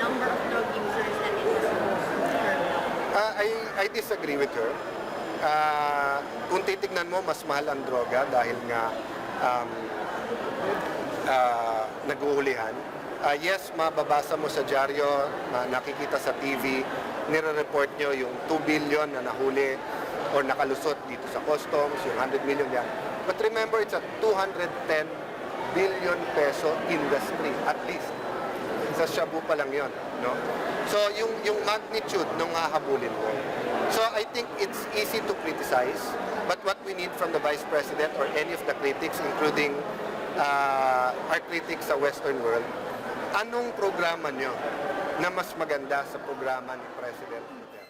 number of drug users that it was supposed to curb? I disagree with her. Kung titignan mo, mas mahal ang droga dahil nga naguhulihan. Yes, mababasa mo sa dyaryo, nakikita sa TV, nire-report nyo yung 2 billion na nahuli or nakalusot dito sa customs, yung 100 million yan. But remember, it's a 210 billion peso industry, at least. Sa shabu pa lang yon, no? So, yung magnitude nung hahabulin mo. So, I think it's easy to criticize, but what we need from the Vice President or any of the critics, including our critics sa Western world, anong programa nyo na mas maganda sa programa ni President Duterte?